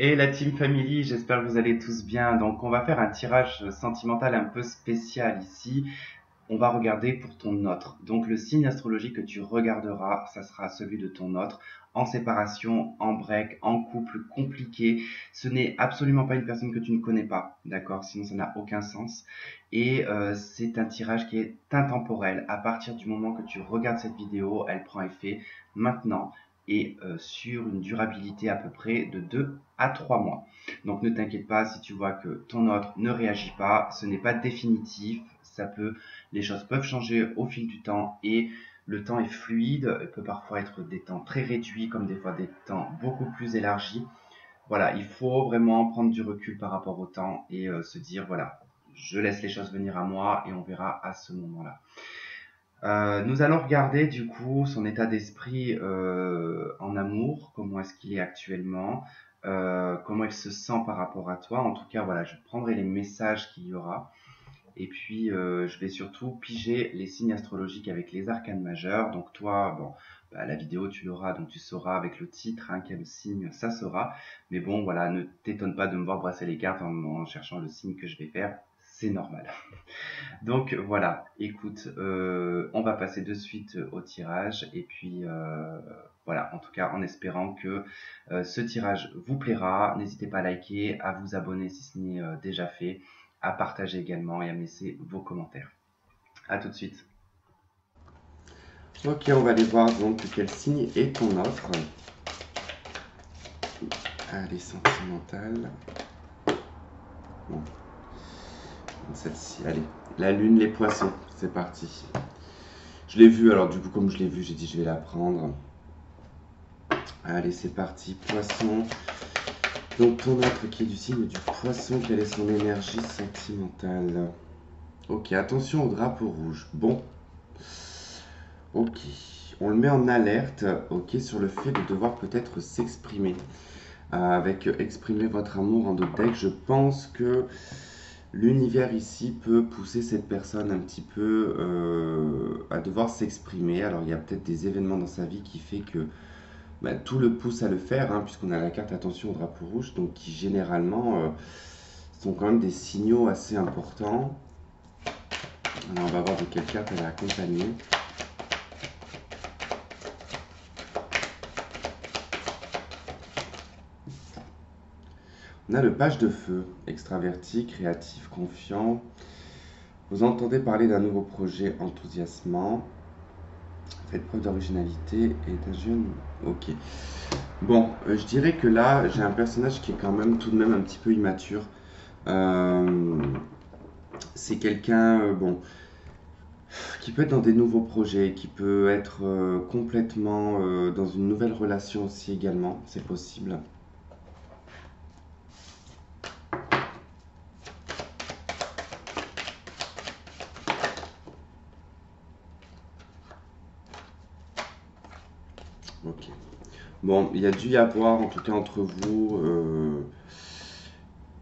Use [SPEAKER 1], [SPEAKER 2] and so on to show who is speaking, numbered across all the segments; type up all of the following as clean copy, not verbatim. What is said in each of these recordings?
[SPEAKER 1] Et la Team Family, j'espère que vous allez tous bien. Donc, on va faire un tirage sentimental un peu spécial ici. On va regarder pour ton autre. Donc, le signe astrologique que tu regarderas, ça sera celui de ton autre. En séparation, en break, en couple compliqué. Ce n'est absolument pas une personne que tu ne connais pas, d'accord? Sinon, ça n'a aucun sens. Et c'est un tirage qui est intemporel. À partir du moment que tu regardes cette vidéo, elle prend effet maintenant et sur une durabilité à peu près de 2 à 3 mois. Donc ne t'inquiète pas si tu vois que ton autre ne réagit pas, ce n'est pas définitif, les choses peuvent changer au fil du temps et le temps est fluide, il peut parfois être des temps très réduits comme des fois des temps beaucoup plus élargis. Voilà, il faut vraiment prendre du recul par rapport au temps et se dire voilà, je laisse les choses venir à moi et on verra à ce moment-là. Nous allons regarder du coup son état d'esprit en amour, comment est-ce qu'il est actuellement, comment il se sent par rapport à toi. En tout cas, voilà, je prendrai les messages qu'il y aura. Et puis, je vais surtout piger les signes astrologiques avec les arcanes majeurs. Donc toi, bon, bah, la vidéo, tu l'auras, donc tu sauras avec le titre, hein, quel signe ça sera. Mais bon, voilà, ne t'étonne pas de me voir brasser les cartes en cherchant le signe que je vais faire. C'est normal. Donc voilà, écoute, on va passer de suite au tirage. Et puis, voilà, en tout cas, en espérant que ce tirage vous plaira. N'hésitez pas à liker, à vous abonner si ce n'est déjà fait, à partager également et à me laisser vos commentaires. À tout de suite. Ok, on va aller voir donc quel signe est ton offre. Allez, sentimentale. Bon, celle-ci, allez. La lune, les poissons, c'est parti. Je l'ai vu, alors du coup, comme je l'ai vu, j'ai dit je vais la prendre. Allez, c'est parti, poisson. Donc ton offre qui est du signe du poisson, quelle est son énergie sentimentale? Ok, attention au drapeau rouge. Bon, ok. On le met en alerte, ok, sur le fait de devoir peut-être s'exprimer. Avec exprimer votre amour en d'autres decks, je pense que l'univers ici peut pousser cette personne un petit peu à devoir s'exprimer. Alors il y a peut-être des événements dans sa vie qui fait que bah, tout le pousse à le faire, hein, puisqu'on a la carte attention au drapeau rouge, donc qui généralement sont quand même des signaux assez importants. Alors on va voir de quelle carte elle est accompagnée. On a le page de feu, extraverti, créatif, confiant. Vous entendez parler d'un nouveau projet enthousiasmant. Faites preuve d'originalité et d'un jeune. Ok. Bon, je dirais que là, j'ai un personnage qui est quand même tout de même un petit peu immature. Euh, c'est quelqu'un, bon, qui peut être dans des nouveaux projets, qui peut être complètement dans une nouvelle relation aussi également, c'est possible. Ok. Bon, il y a dû y avoir, en tout cas entre vous,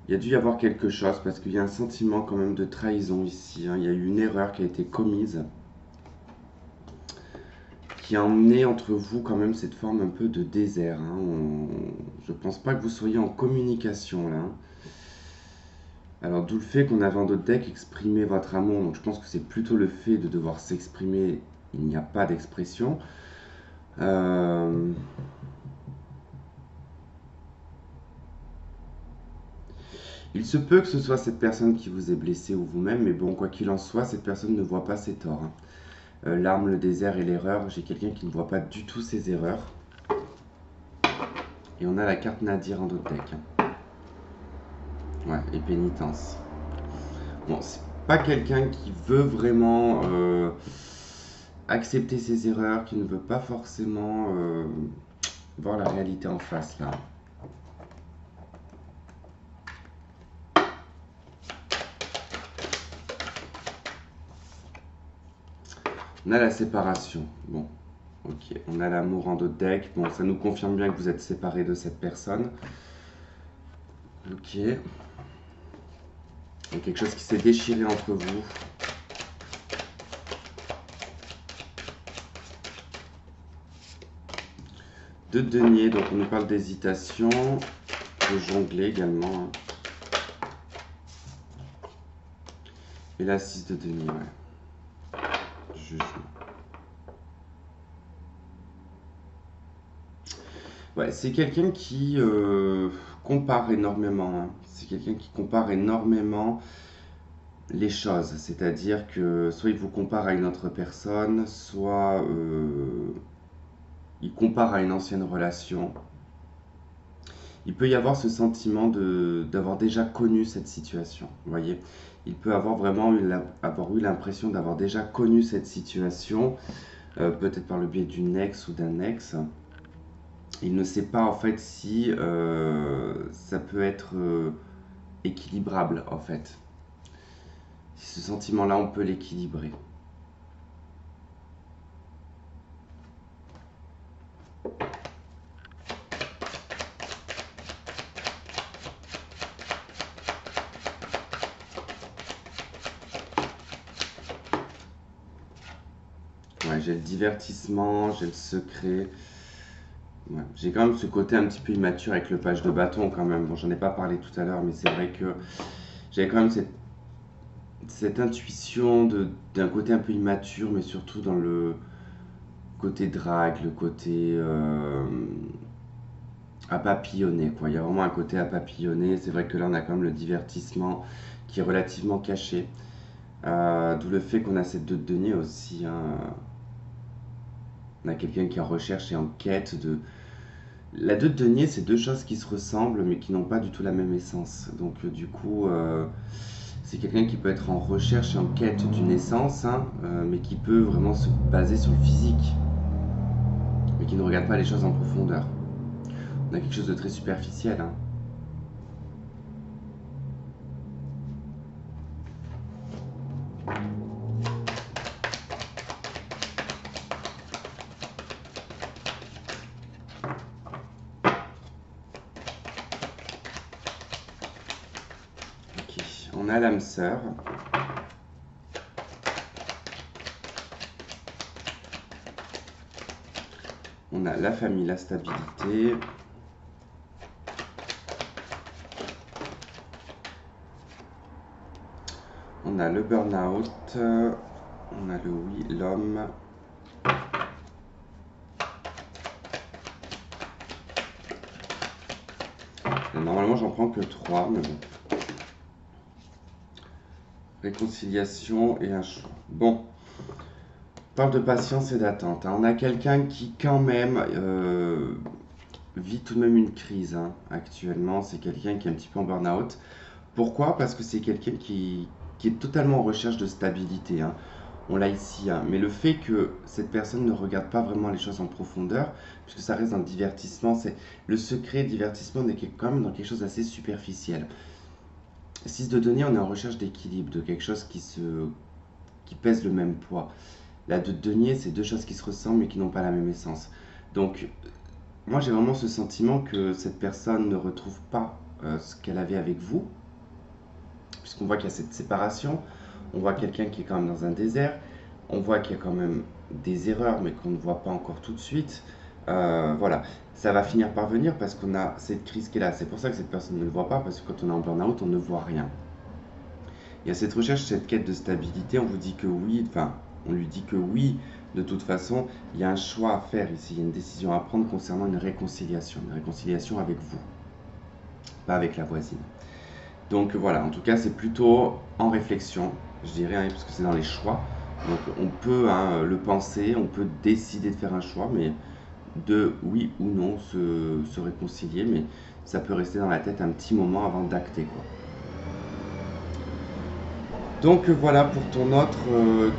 [SPEAKER 1] il y a dû y avoir quelque chose parce qu'il y a un sentiment quand même de trahison ici, hein. Il y a eu une erreur qui a été commise, qui a emmené entre vous quand même cette forme un peu de désert, hein. Je pense pas que vous soyez en communication là, hein. Alors d'où le fait qu'on avait en d'autres decks exprimé votre amour, donc je pense que c'est plutôt le fait de devoir s'exprimer, il n'y a pas d'expression. Euh, Il se peut que ce soit cette personne qui vous ait blessé ou vous-même, mais bon, quoi qu'il en soit, cette personne ne voit pas ses torts, hein. L'arme, le désert et l'erreur, j'ai quelqu'un qui ne voit pas du tout ses erreurs. Et on a la carte Nadir en d'autres decks, hein. Ouais, et pénitence. Bon, c'est pas quelqu'un qui veut vraiment accepter ses erreurs, qui ne veut pas forcément voir la réalité en face là. On a la séparation. Bon, ok. On a l'amour en d'autres decks. Bon, ça nous confirme bien que vous êtes séparés de cette personne. Ok. Il y a quelque chose qui s'est déchiré entre vous. Deux deniers, donc on nous parle d'hésitation.
[SPEAKER 2] peut jongler également. Hein. Et la 6 de denier, ouais. Jugement. Ouais, c'est quelqu'un qui compare énormément. Hein. C'est quelqu'un qui compare énormément les choses. C'est-à-dire que soit il vous compare à une autre personne, soit il compare à une ancienne relation. Il peut y avoir ce sentiment d'avoir déjà connu cette situation. Vous voyez, il peut avoir vraiment avoir eu l'impression d'avoir déjà connu cette situation, peut-être par le biais d'une ex ou d'un ex. Il ne sait pas en fait si ça peut être équilibrable en fait. Si ce sentiment-là, on peut l'équilibrer. Ouais, j'ai le divertissement, j'ai le secret. Ouais, j'ai quand même ce côté un petit peu immature avec le page de bâton quand même. Bon, j'en ai pas parlé tout à l'heure, mais c'est vrai que j'avais quand même cette intuition d'un côté un peu immature, mais surtout dans le côté drague, le côté à papillonner, quoi. Il y a vraiment un côté à papillonner. C'est vrai que là, on a quand même le divertissement qui est relativement caché. D'où le fait qu'on a cette 2 de denier aussi. Hein. On a quelqu'un qui est en recherche et en quête de... La 2 de denier, c'est deux choses qui se ressemblent, mais qui n'ont pas du tout la même essence. Donc, du coup, c'est quelqu'un qui peut être en recherche et en quête d'une essence, hein, mais qui peut vraiment se baser sur le physique, mais qui ne regarde pas les choses en profondeur. On a quelque chose de très superficiel. Hein. Ok, on a l'âme sœur. On a la famille, la stabilité. On a le burn-out. On a le oui, l'homme. Normalement, j'en prends que 3, mais bon. Réconciliation et un choix. Bon. On parle de patience et d'attente. Hein. On a quelqu'un qui, quand même, vit tout de même une crise hein, actuellement. C'est quelqu'un qui est un petit peu en burn-out. Pourquoi? Parce que c'est quelqu'un qui est totalement en recherche de stabilité. Hein. On l'a ici. Hein. Mais le fait que cette personne ne regarde pas vraiment les choses en profondeur, puisque ça reste dans le divertissement, c'est le secret divertissement, on est quand même dans quelque chose d'assez superficiel. 6 de denier, on est en recherche d'équilibre, de quelque chose qui pèse le même poids. La 2 de denier, c'est deux choses qui se ressemblent mais qui n'ont pas la même essence. Donc, moi j'ai vraiment ce sentiment que cette personne ne retrouve pas ce qu'elle avait avec vous, puisqu'on voit qu'il y a cette séparation, on voit quelqu'un qui est quand même dans un désert, on voit qu'il y a quand même des erreurs mais qu'on ne voit pas encore tout de suite. Voilà, ça va finir par venir parce qu'on a cette crise qui est là. C'est pour ça que cette personne ne le voit pas, parce que quand on est en burn-out, on ne voit rien. Il y a cette recherche, cette quête de stabilité, on vous dit que oui, enfin, on lui dit que oui, de toute façon, il y a un choix à faire ici, il y a une décision à prendre concernant une réconciliation avec vous, pas avec la voisine. Donc voilà, en tout cas, c'est plutôt en réflexion, je dirais, hein, parce que c'est dans les choix. Donc on peut hein, le penser, on peut décider de faire un choix, mais de oui ou non se réconcilier, mais ça peut rester dans la tête un petit moment avant d'acter, quoi. Donc voilà pour ton autre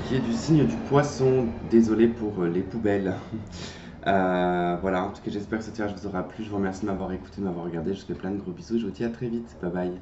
[SPEAKER 2] qui est du signe du poisson. Désolé pour les poubelles. Voilà, en tout cas j'espère que ce tirage vous aura plu. Je vous remercie de m'avoir écouté, de m'avoir regardé. Je vous fais plein de gros bisous. Je vous dis à très vite. Bye bye.